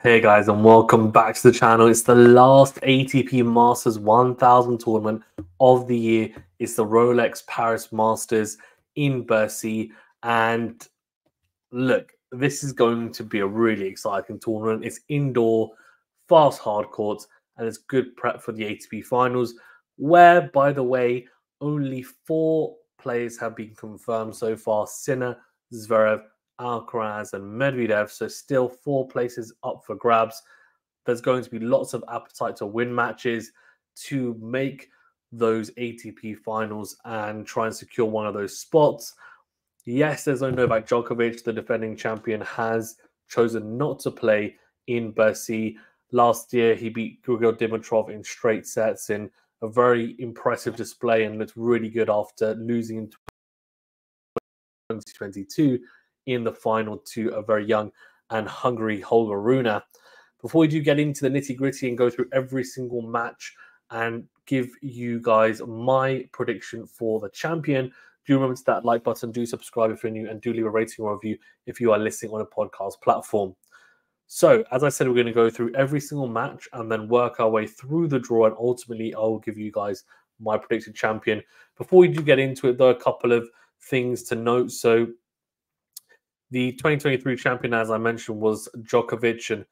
Hey guys, and welcome back to the channel. It's the last ATP Masters 1000 tournament of the year. It's the Rolex Paris Masters in Bercy. And look, this is going to be a really exciting tournament. It's indoor, fast hard courts, and it's good prep for the ATP finals, where, by the way, only 4 players have been confirmed so far: Sinner, Zverev, Alcaraz, and Medvedev. So still 4 places up for grabs. There's going to be lots of appetite to win matches, to make those ATP finals and try and secure one of those spots. Yes, there's no Novak Djokovic. The defending champion has chosen not to play in Bercy. Last year, he beat Grigor Dimitrov in straight sets in a very impressive display and looked really good after losing in 2022 in the final to a very young and hungry Holger Rune. Before we do get into the nitty-gritty and go through every single match and give you guys my prediction for the champion, do remember to that like button, do subscribe if you're new, and do leave a rating or review if you are listening on a podcast platform. So, as I said, we're going to go through every single match and then work our way through the draw, and ultimately I will give you guys my predicted champion. Before we do get into it, though, a couple of things to note. So, the 2023 champion, as I mentioned, was Djokovic, and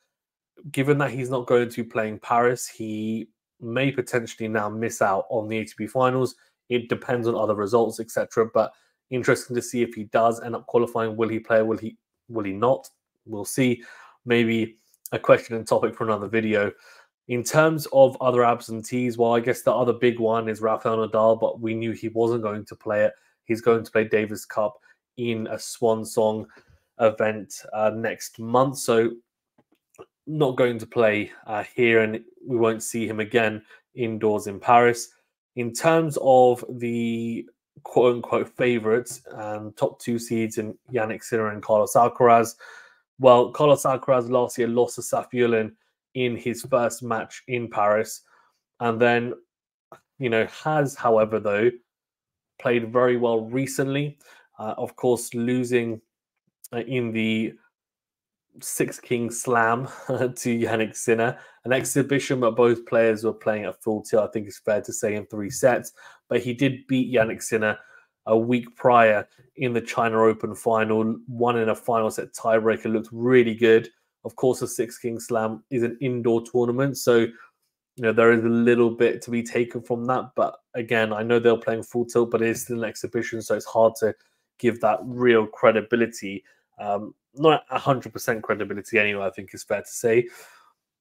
given that he's not going to be playing Paris, he may potentially now miss out on the ATP finals. It depends on other results, etc. But interesting to see if he does end up qualifying. Will he play? Will he not? We'll see. Maybe a question and topic for another video. In terms of other absentees, well, I guess the other big one is Rafael Nadal, but we knew he wasn't going to play it. He's going to play Davis Cup in a swan song event next month. So not going to play here, and we won't see him again indoors in Paris. In terms of the quote-unquote favourites and top 2 seeds in Jannik Sinner and Carlos Alcaraz, well, Carlos Alcaraz last year lost to Safiullin in his first match in Paris, and then, has, however, though, played very well recently. Of course, losing in the Six King Slam to Jannik Sinner, an exhibition where both players were playing at full tilt, I think it's fair to say, in 3 sets. But he did beat Jannik Sinner a week prior in the China Open final, won in a final set tiebreaker, looked really good. Of course, the Six King Slam is an indoor tournament, so there is a little bit to be taken from that. But again, I know they're playing full tilt, but it is still an exhibition, so it's hard to give that real credibility. Not 100% credibility anyway, I think is fair to say.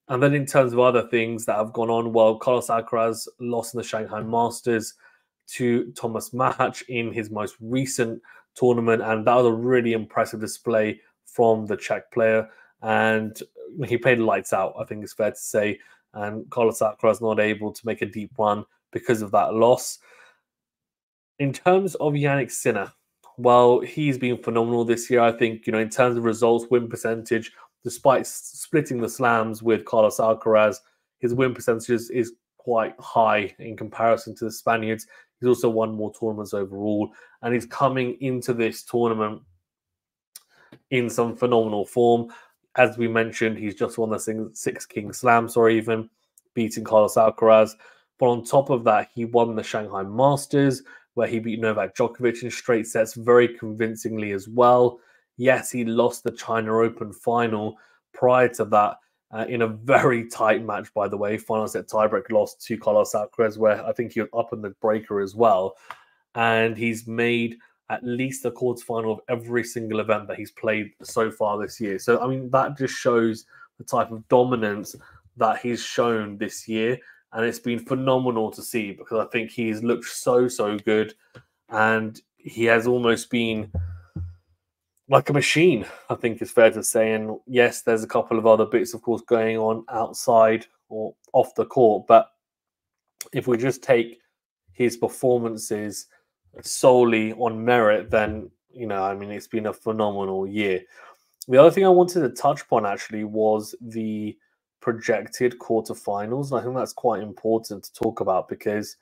And then in terms of other things that have gone on, well, Carlos Alcaraz lost in the Shanghai Masters to Thomas Bach in his most recent tournament, and that was a really impressive display from the Czech player, and he played lights out, I think it's fair to say, and Carlos Alcaraz not able to make a deep run because of that loss. In terms of Jannik Sinner, well, he's been phenomenal this year. I think, in terms of results, win percentage, despite splitting the slams with Carlos Alcaraz, his win percentage is quite high in comparison to the Spaniards. He's also won more tournaments overall, and he's coming into this tournament in some phenomenal form. As we mentioned, he's just won the Six King Slam, even beating Carlos Alcaraz. But on top of that, he won the Shanghai Masters, where he beat Novak Djokovic in straight sets very convincingly as well. Yes, he lost the China Open final prior to that in a very tight match, by the way. Final set tiebreak loss to Carlos Alcaraz, where I think he was up in the breaker as well. And he's made at least the quarterfinal of every single event that he's played so far this year. So, I mean, that just shows the type of dominance that he's shown this year. And it's been phenomenal to see, because I think he's looked so good. And he has almost been like a machine, I think it's fair to say. And yes, there's a couple of other bits, of course, going on outside or off the court. But if we just take his performances solely on merit, then, it's been a phenomenal year. The other thing I wanted to touch upon, actually, was the projected quarterfinals. And I think that's quite important to talk about, because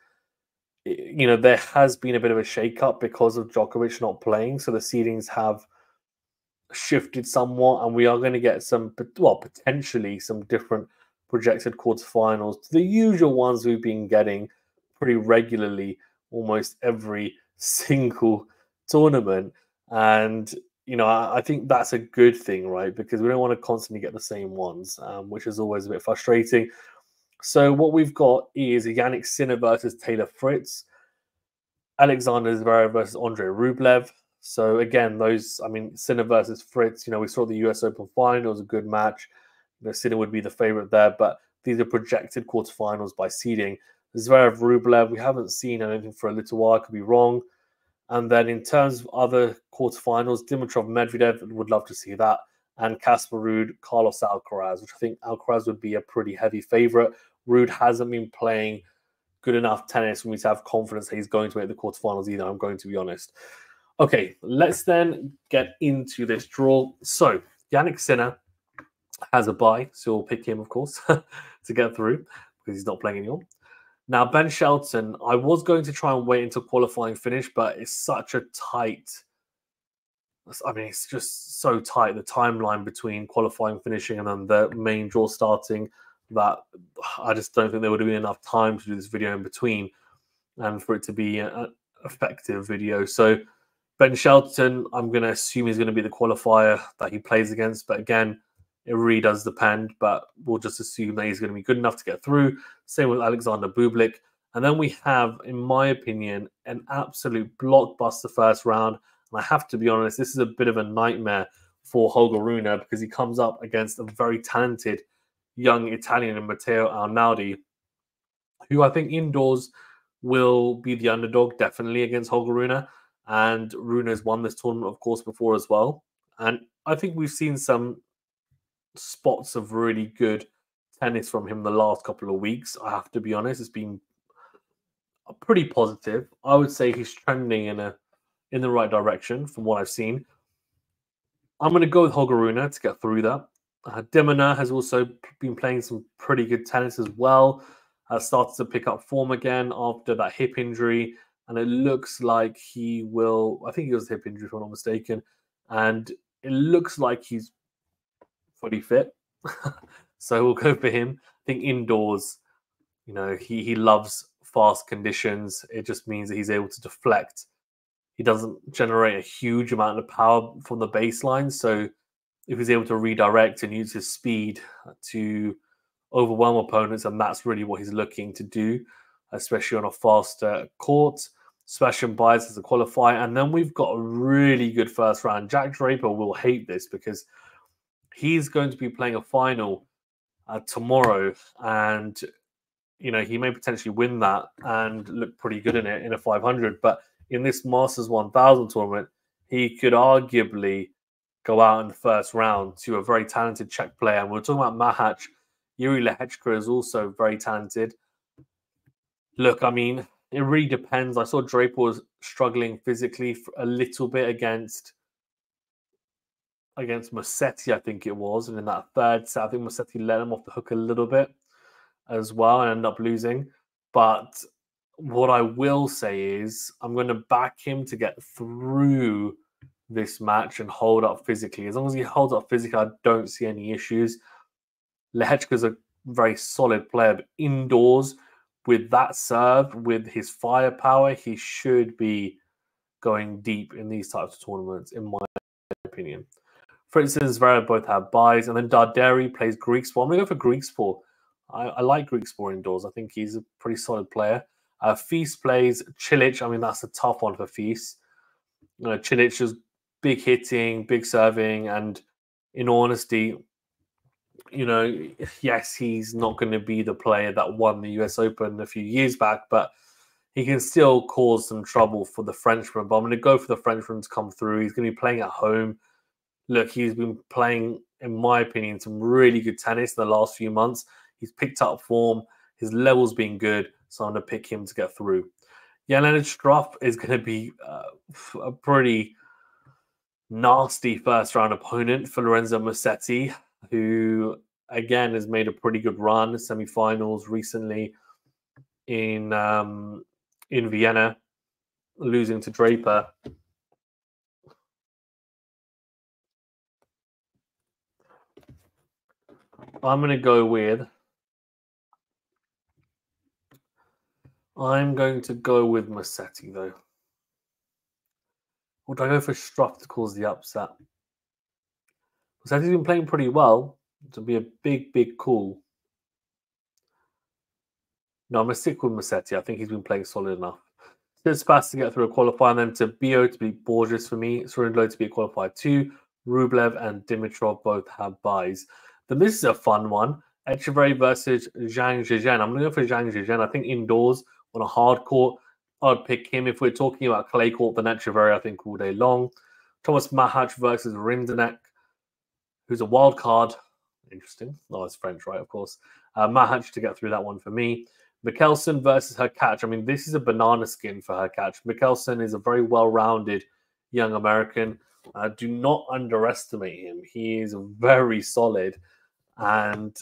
there has been a bit of a shake-up because of Djokovic not playing. So the seedings have shifted somewhat, and we are going to get some, well, potentially some different projected quarterfinals to the usual ones we've been getting pretty regularly, almost every single tournament. And I think that's a good thing, right? Because we don't want to constantly get the same ones, which is always a bit frustrating. So what we've got is Jannik Sinner versus Taylor Fritz, Alexander Zverev versus Andrei Rublev. So again, Sinner versus Fritz, we saw the US Open final, it was a good match. Sinner would be the favorite there, but these are projected quarterfinals by seeding. Zverev, Rublev, we haven't seen anything for a little while, I could be wrong. And then in terms of other quarterfinals, Dimitrov, Medvedev, would love to see that. And Casper Ruud, Carlos Alcaraz, which I think Alcaraz would be a pretty heavy favorite. Ruud hasn't been playing good enough tennis for me to have confidence that he's going to make the quarterfinals either, I'm going to be honest. Okay, let's then get into this draw. So, Jannik Sinner has a bye, so we'll pick him, of course, to get through, because he's not playing anymore. Now, Ben Shelton, I was going to try and wait until qualifying finish, but it's such a tight... it's just so tight, the timeline between qualifying, finishing, and then the main draw starting, that I just don't think there would have been enough time to do this video in between and for it to be an effective video. So Ben Shelton, I'm going to assume he's going to be the qualifier that he plays against. But again, it really does depend. But we'll just assume that he's going to be good enough to get through. Same with Alexander Bublik. And then we have, in my opinion, an absolute blockbuster first round. And I have to be honest, this is a bit of a nightmare for Holger Rune because he comes up against a very talented young Italian in Matteo Arnaldi, who I think indoors will be the underdog definitely against Holger Rune. And Rune has won this tournament, of course, before as well. And I think we've seen some spots of really good tennis from him the last couple of weeks. I have to be honest, it's been pretty positive. I would say he's trending in the right direction from what I've seen. I'm going to go with Holger Rune to get through that. Dimona has also been playing some pretty good tennis as well. Started to pick up form again after that hip injury. And it looks like he will... I think he was a hip injury, if I'm not mistaken. And it looks like he's fully fit. So we'll go for him. I think indoors, he loves fast conditions. It just means that he's able to deflect. He doesn't generate a huge amount of power from the baseline. So if he's able to redirect and use his speed to overwhelm opponents, and that's really what he's looking to do, especially on a faster court. Sebastian Baez as a qualifier. And then we've got a really good first round. Jack Draper will hate this because he's going to be playing a final tomorrow. And, he may potentially win that and look pretty good in it in a 500. But in this Masters 1000 tournament, he could arguably go out in the first round to a very talented Czech player. And we're talking about Mahac. Yuri Lehechka is also very talented. Look, it really depends. I saw Draper was struggling physically for a little bit against Musetti, I think it was. And in that third set, I think Musetti let him off the hook a little bit as well and ended up losing. But what I will say is I'm going to back him to get through this match and hold up physically. As long as he holds up physically, I don't see any issues. Lehechka's a very solid player, but indoors, with that serve, with his firepower, he should be going deep in these types of tournaments, in my opinion. For instance, Zverev both have buys, and then Darderi plays Griekspoor. I'm going to go for Griekspoor. I like Griekspoor indoors. I think he's a pretty solid player. Feast plays Cilic. That's a tough one for Feast. Cilic is big hitting, big serving, and in all honesty, yes, he's not going to be the player that won the US Open a few years back, but he can still cause some trouble for the Frenchman. But I'm going to go for the Frenchman to come through. He's going to be playing at home. Look, he's been playing, in my opinion, some really good tennis in the last few months. He's picked up form. His level's been good, so I'm going to pick him to get through. Jan-Lennard Struff is going to be a pretty nasty first-round opponent for Lorenzo Musetti, who, again, has made a pretty good run, semi-finals recently in Vienna, losing to Draper. I'm going to go with Musetti, though. Or do I go for Struff to cause the upset? Musetti's been playing pretty well. To be a big, big call. No, I'm going to stick with Musetti. I think he's been playing solid enough. Tsitsipas to get through a qualifier, and then to Bio to beat Borges for me. Sorindlo to be a qualifier 2. Rublev and Dimitrov both have buys. Then this is a fun one. Echeverry versus Zhang Zhizhen. I'm going to go for Zhang Zhizhen. I think indoors on a hard court, I'd pick him. If we're talking about clay court, then Echeverry, I think, all day long. Thomas Mahac versus Rindenek, who's a wild card. Interesting. No, it's French, right? Of course. Mahac to get through that one for me. Mikkelsen versus Hurkacz. I mean, this is a banana skin for Hurkacz. Mikkelsen is a very well-rounded young American. Do not underestimate him. He is very solid. And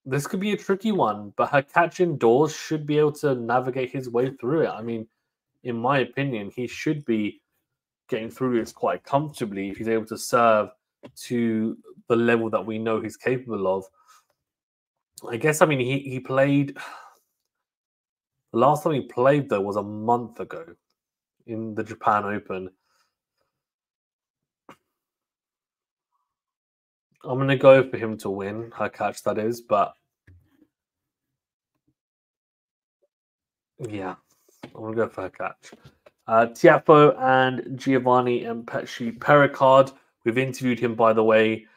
this could be a tricky one. But Hurkacz indoors should be able to navigate his way through it. I mean, in my opinion, he should be getting through this quite comfortably if he's able to serve to the level that we know he's capable of. I guess, I mean, he played... The last time he played, though, was a month ago in the Japan Open. I'm going to go for him to win, Hurkacz, that is, but yeah, I'm going to go for Hurkacz. Tiafoe and Giovanni Mpetshi Pericard. We've interviewed him, by the way,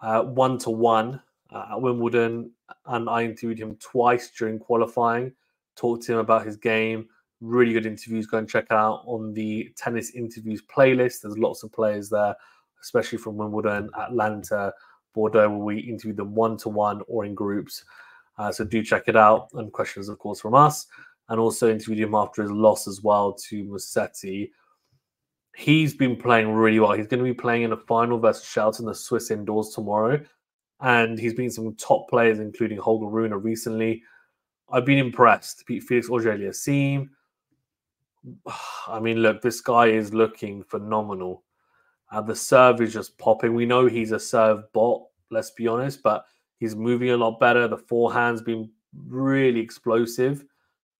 1-to-1 at Wimbledon, and I interviewed him twice during qualifying. Talked to him about his game. Really good interviews. Go and check it out on the Tennis Interviews playlist. There's lots of players there, especially from Wimbledon, Atlanta, Bordeaux, where we interviewed them 1-to-1 or in groups. So do check it out. And questions, of course, from us. And also interviewed him after his loss as well to Musetti. He's been playing really well. He's going to be playing in a final versus Shelton, the Swiss indoors, tomorrow. And he's been some top players, including Holger Rune recently. I've been impressed. Beat Felix Auger-Aliassime. I mean, look, this guy is looking phenomenal. The serve is just popping. We know he's a serve bot, let's be honest, but he's moving a lot better. The forehand's been really explosive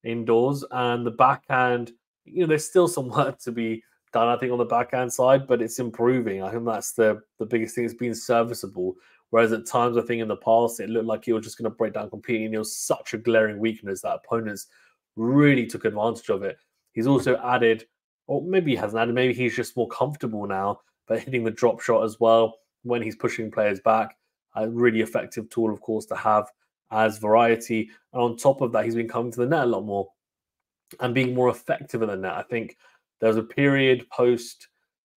indoors. And the backhand, you know, there's still some work to be done, I think, on the backhand side, but it's improving. I think that's the biggest thing. It's been serviceable. Whereas at times, I think in the past, it looked like he was just going to break down completely. And it was such a glaring weakness that opponents really took advantage of it. He's also added, or maybe he hasn't added, maybe he's just more comfortable now, but hitting the drop shot as well when he's pushing players back. A really effective tool, of course, to have as variety. And on top of that, he's been coming to the net a lot more and being more effective in the net. I think there was a period post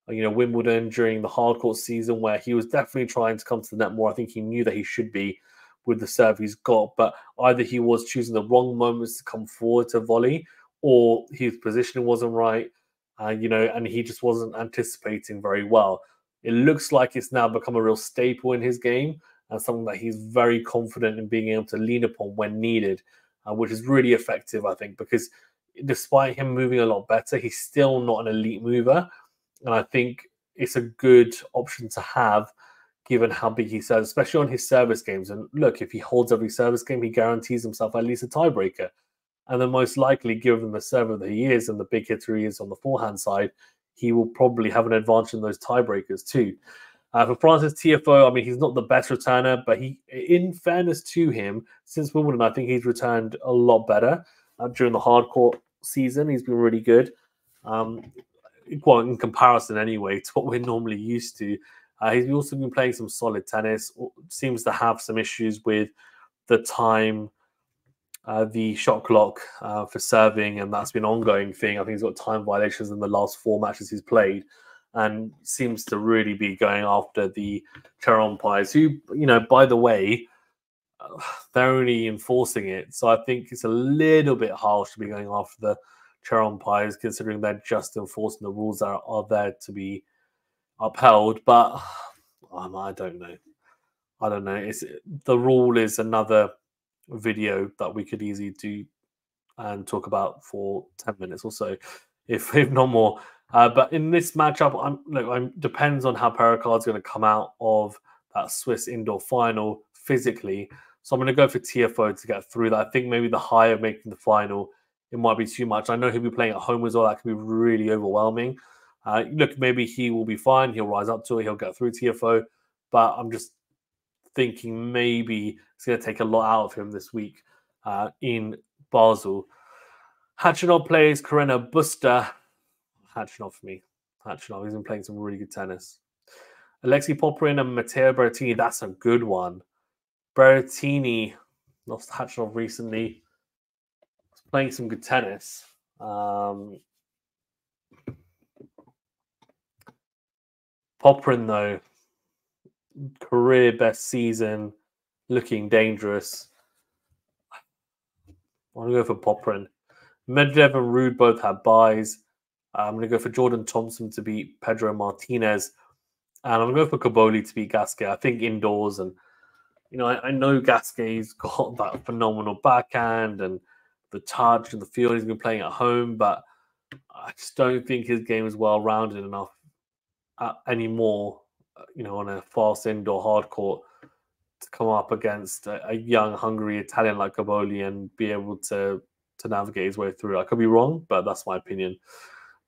Wimbledon during the hardcourt season where he was definitely trying to come to the net more. I think he knew that he should be with the serve he's got, but either he was choosing the wrong moments to come forward to volley, or his positioning wasn't right, and he just wasn't anticipating very well. It looks like it's now become a real staple in his game and something that he's very confident in being able to lean upon when needed, which is really effective, I think, because despite him moving a lot better, he's still not an elite mover. And I think it's a good option to have, given how big he serves, especially on his service games. And look, if he holds every service game, he guarantees himself at least a tiebreaker. And then most likely, given the server that he is and the big hitter he is on the forehand side, he will probably have an advantage in those tiebreakers too. For Francis Tiafoe, I mean, he's not the best returner, but he, in fairness to him, since Wimbledon, I think he's returned a lot better. During the hardcourt season, he's been really good. Well, in comparison anyway to what we're normally used to. He's also been playing some solid tennis, seems to have some issues with the time, the shot clock for serving, and that's been an ongoing thing. I think he's got time violations in the last 4 matches he's played, and seems to really be going after the chair umpires, who, by the way, they're only enforcing it. So I think it's a little bit harsh to be going after the chair umpires, considering they're just enforcing the rules that are there to be upheld. But I don't know. The rule is another video that we could easily do and talk about for 10 minutes or so, if not more. But in this matchup, depends on how Pericard's going to come out of that Swiss indoor final. physically. So I'm going to go for TFO to get through that. I think maybe the higher making the final, it might be too much. I know he'll be playing at home as well. That can be really overwhelming. Look, maybe he will be fine. He'll rise up to it. He'll get through TFO. But I'm just thinking maybe it's going to take a lot out of him this week in Basel. Khachanov plays Carreño Busta. Khachanov for me. Khachanov, he's been playing some really good tennis. Alexei Popyrin and Matteo Berrettini, that's a good one. Berrettini lost Khachanov recently. He's playing some good tennis. Popyrin, though, career best season, looking dangerous. I'm going to go for Popyrin. Medvedev and Ruud both have buys. I'm going to go for Jordan Thompson to beat Pedro Martinez. And I'm going to go for Caboli to beat Gasquet. I think indoors. And, you know, I know Gasquet's got that phenomenal backhand and the touch and the feel. He's been playing at home. But I just don't think his game is well-rounded enough anymore, you know, on a fast indoor hard court to come up against a young, hungry Italian like Caboli and be able to navigate his way through. I could be wrong, but that's my opinion.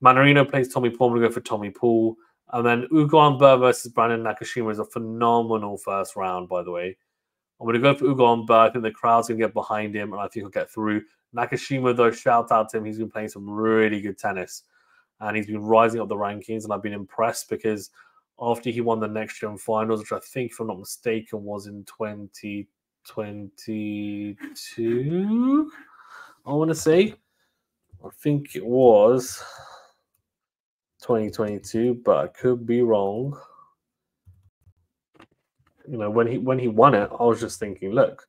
Manarino plays Tommy Paul. I'm going to go for Tommy Paul. And then Ugo Humbert versus Brandon Nakashima is a phenomenal first round, by the way. I'm going to go for Ugo Humbert. I think the crowd's going to get behind him, and I think he'll get through. Nakashima, though, shout out to him. He's been playing some really good tennis, and he's been rising up the rankings, and I've been impressed because after he won the Next Gen Finals, which I think, if I'm not mistaken, was in 2022, I want to say. I think it was 2022, but I could be wrong. You know, when he won it, I was just thinking, look,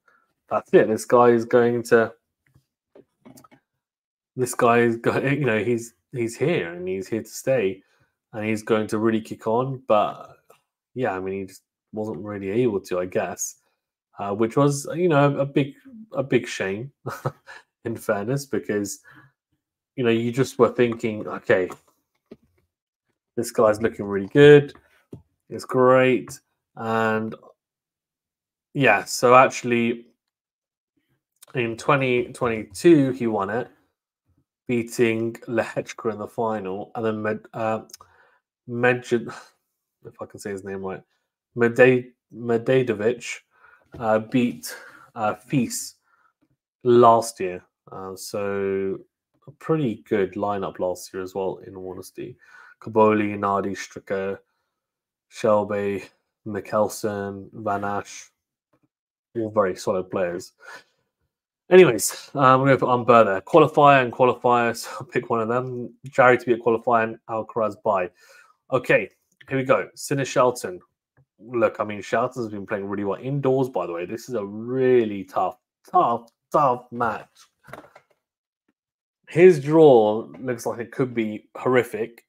that's it. This guy is going, you know, he's here and he's here to stay, and he's going to really kick on. But yeah, I mean, he just wasn't really able to, I guess, which was, you know, a big shame, in fairness, because, you know, you just were thinking, okay, this guy's looking really good. It's great. And yeah, so actually in 2022, he won it, beating Lehechka in the final. And then if I can say his name right, Medvedev beat Fils last year. So a pretty good lineup last year as well, in all honesty. Caboli, Nardi, Stricker, Shelby, Mikkelsen, Van Asch, all very solid players. Anyways, I'm going to put Humbert there. Qualifier and qualifier, so I'll pick one of them. Jarry to be a qualifier and Alcaraz by. Okay, here we go. Sinner Shelton. Look, I mean, Shelton's been playing really well indoors, by the way. This is a really tough match. His draw looks like it could be horrific.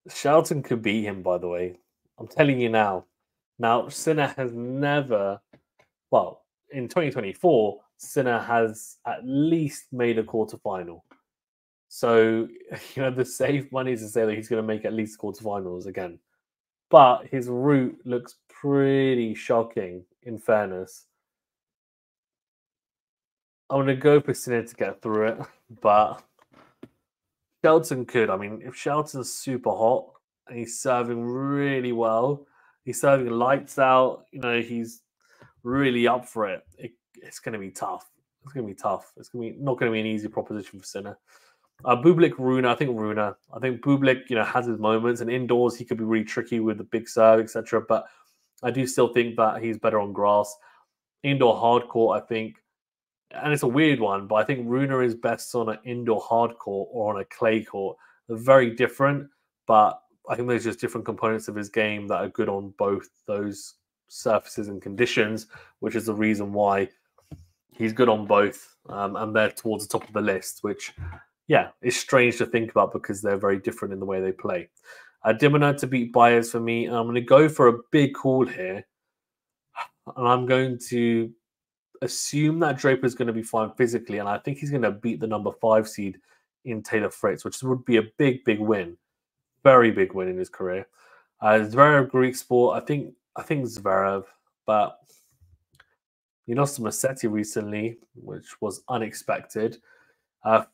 Shelton could beat him, by the way. I'm telling you now. Now, Sinner has never... Well, in 2024, Sinner has at least made a quarterfinal. So, you know, the safe money is to say that he's going to make at least quarterfinals again. But his route looks pretty shocking, in fairness. I'm going to go for Sinner to get through it, but Shelton could. I mean, if Shelton's super hot and he's serving really well, he's serving lights out, you know, he's really up for it. It's going to be tough. It's going to be tough. It's going to be not going to be an easy proposition for Sinner. Bublik, Rune. I think Bublik, you know, has his moments, and indoors he could be really tricky with the big serve, etc. But I do still think that he's better on grass. Indoor hard court, I think, and it's a weird one, but I think Rune is best on an indoor hard court or on a clay court. They're very different, but I think there's just different components of his game that are good on both those surfaces and conditions, which is the reason why he's good on both, and they're towards the top of the list, which, yeah, is strange to think about because they're very different in the way they play. Dimona to beat Baez for me, and I'm going to go for a big call here, and I'm going to assume that Draper's going to be fine physically, and I think he's going to beat the number 5 seed in Taylor Fritz, which would be a big win. Very big win in his career. Zverev, Greek sport. I think Zverev, but he lost to Musetti recently, which was unexpected.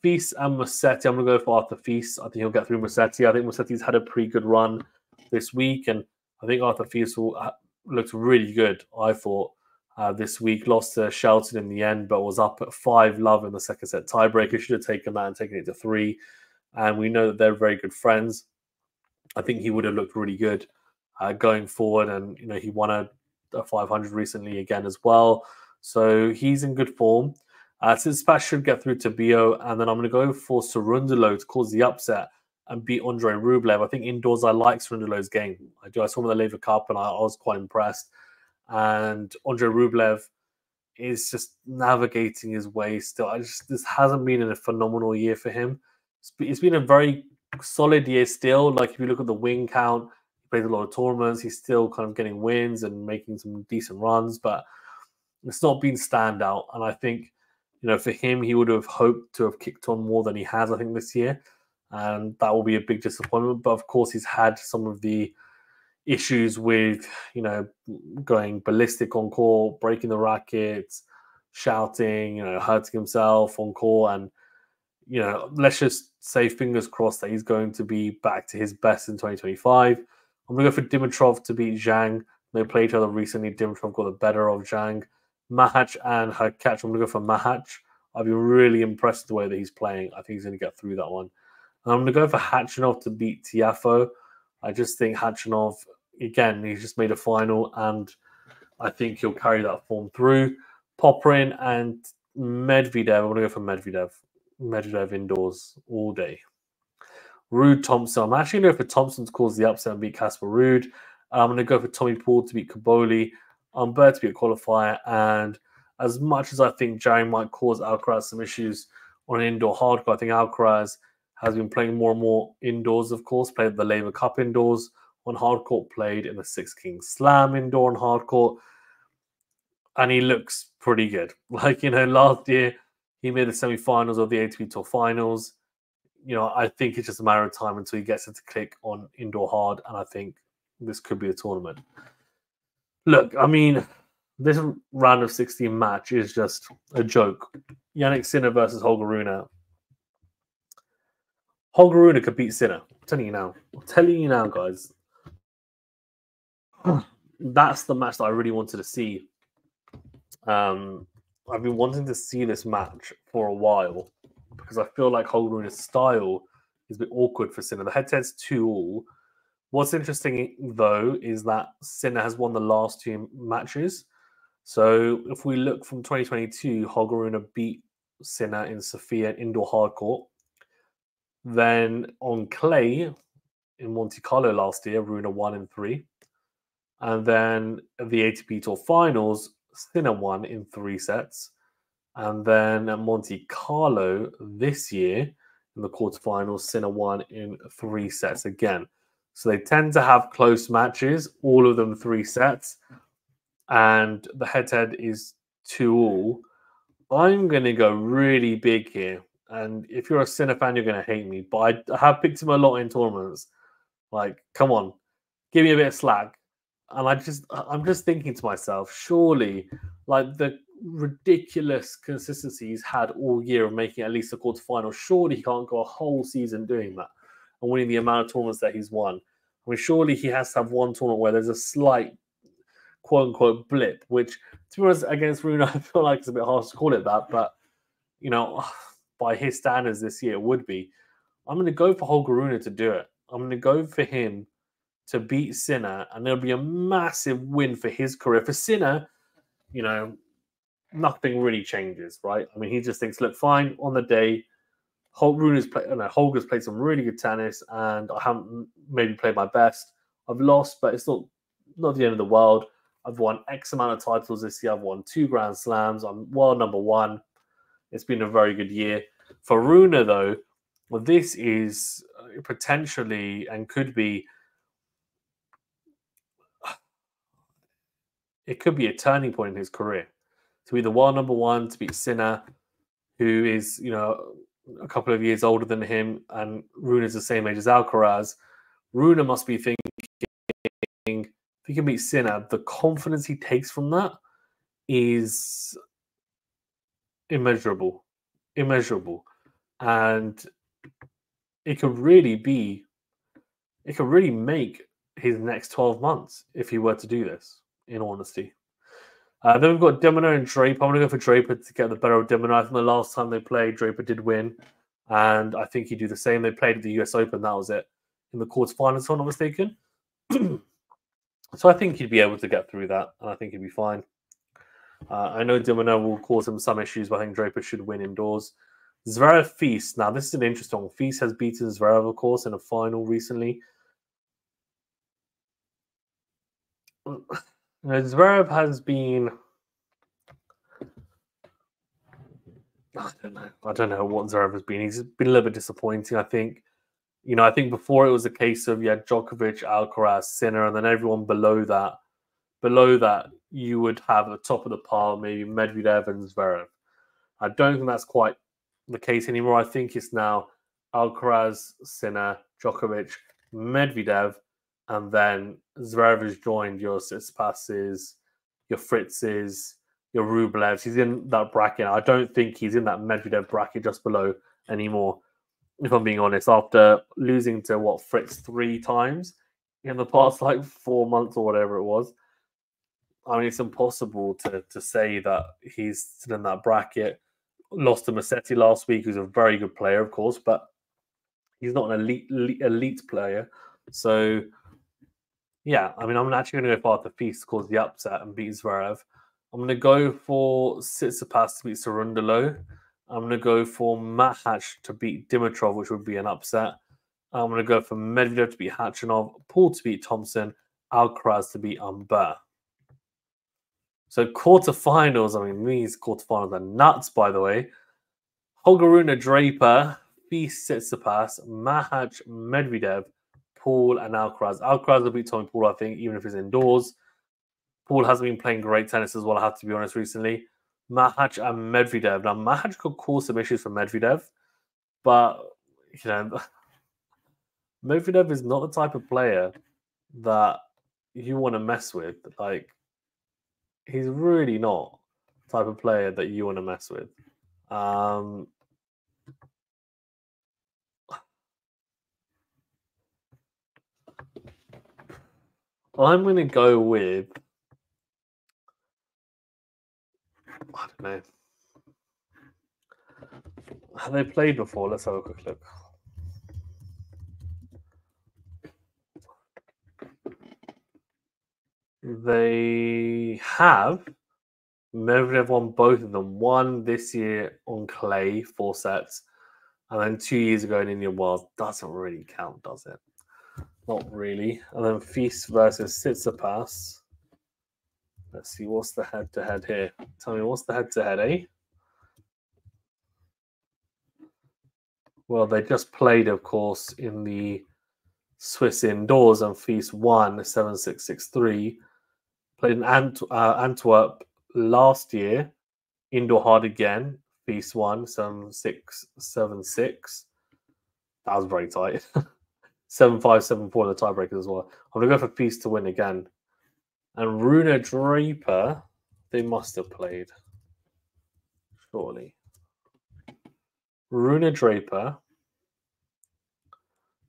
Feast and Musetti. I'm going to go for Arthur Feast. I think he'll get through Musetti. I think Musetti's had a pretty good run this week, and I think Arthur Feast looked really good, I thought, this week. Lost to Shelton in the end, but was up at 5-love in the second set tiebreaker. Should have taken that and taken it to 3. And we know that they're very good friends. I think he would have looked really good going forward. And, he won a 500 recently again as well. So he's in good form. Tsitsipas should get through to Bio, and then I'm going to go for Cerundolo to cause the upset and beat Andrei Rublev. I think indoors I like Cerundolo's game. I do. I saw him in the Laver Cup, and I was quite impressed. And Andrei Rublev is just navigating his way still. This hasn't been a phenomenal year for him. It's been a very solid year still. Like, if you look at the win count, he plays a lot of tournaments. He's still kind of getting wins and making some decent runs, but it's not been standout. And I think, for him, he would have hoped to have kicked on more than he has, I think, this year. And that will be a big disappointment. But, of course, he's had some of the issues with, going ballistic on court, breaking the rackets, shouting, hurting himself on court. And, let's just say fingers crossed that he's going to be back to his best in 2025. I'm going to go for Dimitrov to beat Zhang. They played each other recently. Dimitrov got the better of Zhang. Mahach and Hurkacz. I'm going to go for Mahach. I've been really impressed with the way that he's playing. I think he's going to get through that one. And I'm going to go for Khachanov to beat Tiafoe. I just think Khachanov, again, he's just made a final, and I think he'll carry that form through. Popyrin and Medvedev. I'm going to go for Medvedev. Medvedev indoors all day. Ruud Thompson. I'm actually going to go for Thompson to cause the upset and beat Casper Ruud. I'm going to go for Tommy Paul to beat Kaboli. Humbert to be a qualifier, and as much as I think Jarry might cause Alcaraz some issues on an indoor hardcourt, I think Alcaraz has been playing more and more indoors, of course, played the Laver Cup indoors on hardcourt, played in the Six Kings Slam indoor on hardcourt, and he looks pretty good. Like, last year, he made the semi-finals of the ATP Tour Finals. I think it's just a matter of time until he gets it to click on indoor hard, and I think this could be a tournament. Look, I mean, this round of 16 match is just a joke. Jannik Sinner versus Holger Rune. Holger Rune could beat Sinner. I'm telling you now. I'm telling you now, guys. That's the match that I really wanted to see. I've been wanting to see this match for a while because I feel like Holger Rune's style is a bit awkward for Sinner. The head-to-head's 2-2. What's interesting, though, is that Sinner has won the last 2 matches. So if we look from 2022, Holger Rune beat Sinner in Sofia indoor hardcourt. Then on clay in Monte Carlo last year, Rune won in 3. And then at the ATP Tour Finals, Sinner won in 3 sets. And then at Monte Carlo this year, in the quarterfinals, Sinner won in 3 sets again. So they tend to have close matches, all of them 3 sets. And the head-to-head is 2-2. I'm going to go really big here. And if you're a Sinner fan, you're going to hate me. But I have picked him a lot in tournaments. Like, come on, give me a bit of slack. And I'm just thinking to myself, surely, like, the ridiculous consistency he's had all year of making at least a quarterfinal, surely he can't go a whole season doing that and winning the amount of tournaments that he's won. I mean, surely he has to have one tournament where there's a slight quote-unquote blip, which, to be honest, against Rune, I feel like it's a bit harsh to call it that, but, by his standards this year, it would be. I'm going to go for Holger Rune to do it. I'm going to go for him to beat Sinner, and it'll be a massive win for his career. For Sinner, nothing really changes, right? I mean, he just thinks, look, fine, on the day, Holger's played some really good tennis, and I haven't maybe played my best. I've lost, but it's not the end of the world. I've won X amount of titles this year. I've won 2 Grand Slams. I'm world number 1. It's been a very good year. For Rune, though, well, this is potentially and could be, it could be a turning point in his career. To be the world number 1, to beat Sinner, who is, a couple of years older than him, and Rune is the same age as Alcaraz. Rune must be thinking, he can beat Sinner, the confidence he takes from that is immeasurable. Immeasurable. And it could really make his next 12 months if he were to do this, in honesty. Then we've got Demino and Draper. I'm going to go for Draper to get the better of Demino. I think the last time they played, Draper did win. And I think he'd do the same. They played at the US Open. That was it. In the quarterfinals, if I'm not mistaken. So I think he'd be able to get through that. And I think he'd be fine. I know Demino will cause him some issues, but I think Draper should win indoors. Zverev Feast. Now, this is an interesting one. Feast has beaten Zverev, of course, in a final recently. Zverev has been... I don't know what Zverev has been. He's been a little bit disappointing, I think. I think before it was a case of, Djokovic, Alcaraz, Sinner, and then everyone below that. Below that, you would have at the top of the pile, maybe Medvedev and Zverev. I don't think that's quite the case anymore. I think it's now Alcaraz, Sinner, Djokovic, Medvedev, and then Zverev has joined your Tsitsipas's, your Fritz's, your Rublev's. He's in that bracket. I don't think he's in that Medvedev bracket just below anymore, if I'm being honest. After losing to, Fritz 3 times in the past, 4 months or whatever it was. I mean, it's impossible to say that he's still in that bracket. Lost to Musetti last week, who's a very good player, of course, but he's not an elite player. So, yeah, I mean, I'm actually going to go for Arthur Feast to cause the upset and beat Zverev. I'm going to go for Tsitsipas to beat Cerundolo. I'm going to go for Mahac to beat Dimitrov, which would be an upset. I'm going to go for Medvedev to beat Khachanov, Paul to beat Thompson, Alcaraz to beat Humbert. So quarterfinals, I mean, these quarterfinals are nuts, by the way. Holger Rune, Draper, Feast, Tsitsipas, Mahac, Medvedev, Paul, and Alcaraz. Alcaraz will beat Tommy Paul, I think, even if he's indoors. Paul hasn't been playing great tennis as well, I have to be honest, recently. Mahac and Medvedev. Now, Mahac could cause some issues for Medvedev, but, Medvedev is not the type of player that you want to mess with. He's really not the type of player that you want to mess with. I'm going to go with... I don't know. Have they played before? Let's have a quick look. They have. Medvedev won both of them. One this year on clay, 4 sets, and then 2 years ago in Indian Wells. Doesn't really count, does it? Not really. And then Feast versus Tsitsipas. Let's see, what's the head-to-head here? Tell me, what's the head-to-head, eh? Well, they just played, of course, in the Swiss indoors, and Feast won 7-6, 6-3. Played in Antwerp last year, indoor hard again. Feast won 7-6, 7-6. That was very tight. 7-5, 7-4 in the tiebreakers as well. I'm going to go for Feast to win again. And Rune Draper, they must have played. Surely. Rune Draper.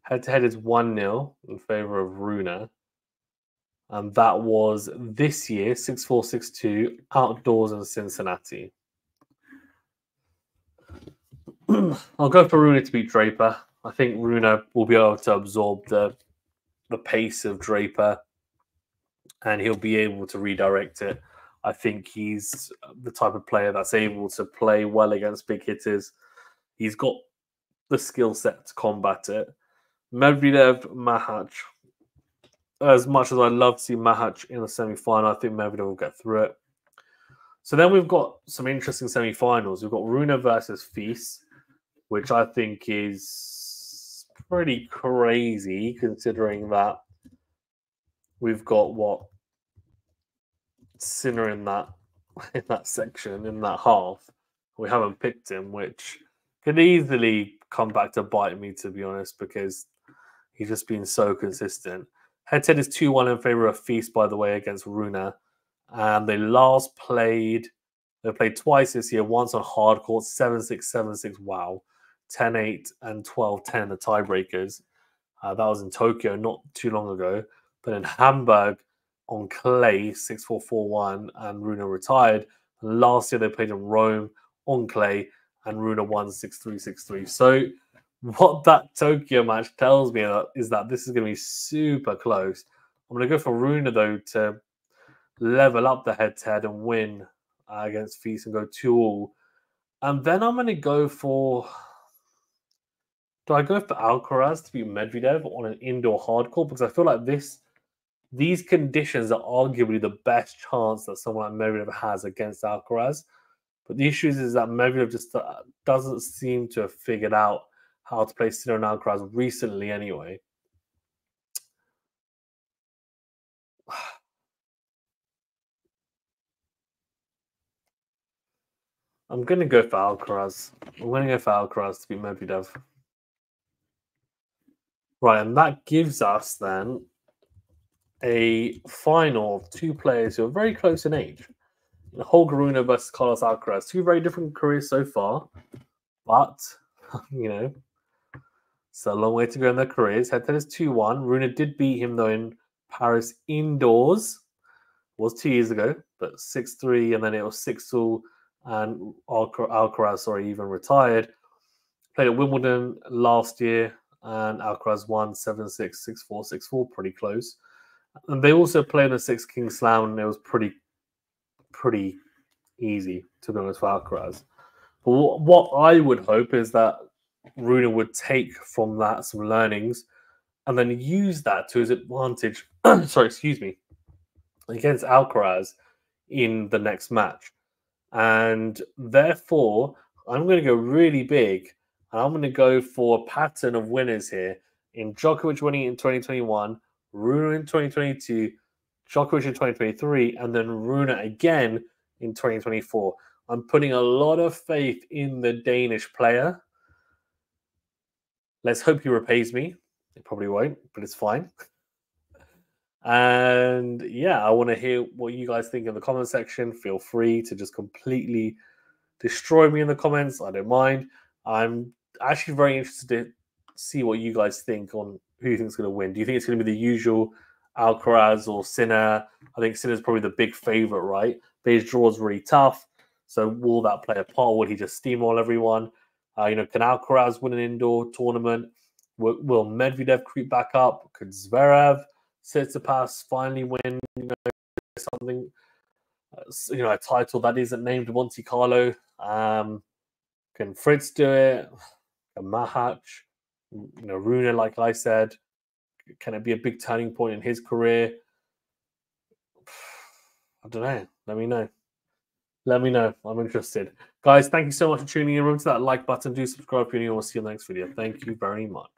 Head-to-head is 1-0 in favour of Rune. And that was this year, 6-4, 6-2, outdoors in Cincinnati. I'll go for Rune to beat Draper. I think Rune will be able to absorb the pace of Draper, and he'll be able to redirect it. I think he's the type of player that's able to play well against big hitters. He's got the skill set to combat it. Medvedev, Mahac. As much as I'd love to see Mahac in the semi-final, I think Medvedev will get through it. So then we've got some interesting semi-finals. We've got Rune versus Feast, which I think is pretty crazy considering that we've got Sinner in that section, in that half. We haven't picked him, which could easily come back to bite me, to be honest, because he's just been so consistent. Head-to-head is 2-1 in favor of Feast, by the way, against Rune. And they last played, they played twice this year, once on hard court, 7-6, 7-6, wow. 10-8 and 12-10, the tiebreakers. That was in Tokyo not too long ago. But in Hamburg on clay, 6-4, 4-1, and Rune retired. And last year they played in Rome on clay, and Rune won 6-3, 6-3. So what that Tokyo match tells me is that this is going to be super close. I'm going to go for Rune, though, to level up the head-to-head and win against Feast and go 2-2. And then I'm going to go for... Do I go for Alcaraz to beat Medvedev on an indoor hard court? Because I feel like these conditions are arguably the best chance that someone like Medvedev has against Alcaraz. But the issue is that Medvedev just doesn't seem to have figured out how to play Sinner and Alcaraz recently anyway. I'm going to go for Alcaraz. I'm going to go for Alcaraz to beat Medvedev. Right, and that gives us then a final of two players who are very close in age. Holger Rune versus Carlos Alcaraz. Two very different careers so far. But, you know, it's a long way to go in their careers. Head-to-head is 2-1. Rune did beat him, though, in Paris indoors. It was 2 years ago, but 6-3, and then it was 6-2, and Alcaraz, even retired. Played at Wimbledon last year, and Alcaraz won 7-6, 6-4, 6-4, pretty close. And they also played a Six Kings Slam, and it was pretty easy, to be honest, for Alcaraz. But what I would hope is that Rune would take from that some learnings and then use that to his advantage, against Alcaraz in the next match. And therefore, I'm going to go really big, and I'm going to go for a pattern of winners here. In Djokovic winning in 2021, Rune in 2022, Djokovic in 2023, and then Rune again in 2024. I'm putting a lot of faith in the Danish player. Let's hope he repays me. It probably won't, but it's fine. And yeah, I want to hear what you guys think in the comment section. Feel free to just completely destroy me in the comments. I don't mind. I'm actually very interested to see what you guys think on who you think is going to win. Do you think it's going to be the usual Alcaraz or Sinner? I think Sinner's probably the big favorite, right? But his draw is really tough. So will that play a part? Will he just steamroll everyone? Can Alcaraz win an indoor tournament? Will Medvedev creep back up? Could Zverev, Tsitsipas finally win something? A title that isn't named Monte Carlo. Can Fritz do it? Can Mahac? Rune, like I said, can it be a big turning point in his career? I don't know. Let me know. Let me know. I'm interested. Guys, thank you so much for tuning in. Remember to that like button. Do subscribe if you're new. We'll see you in the next video. Thank you very much.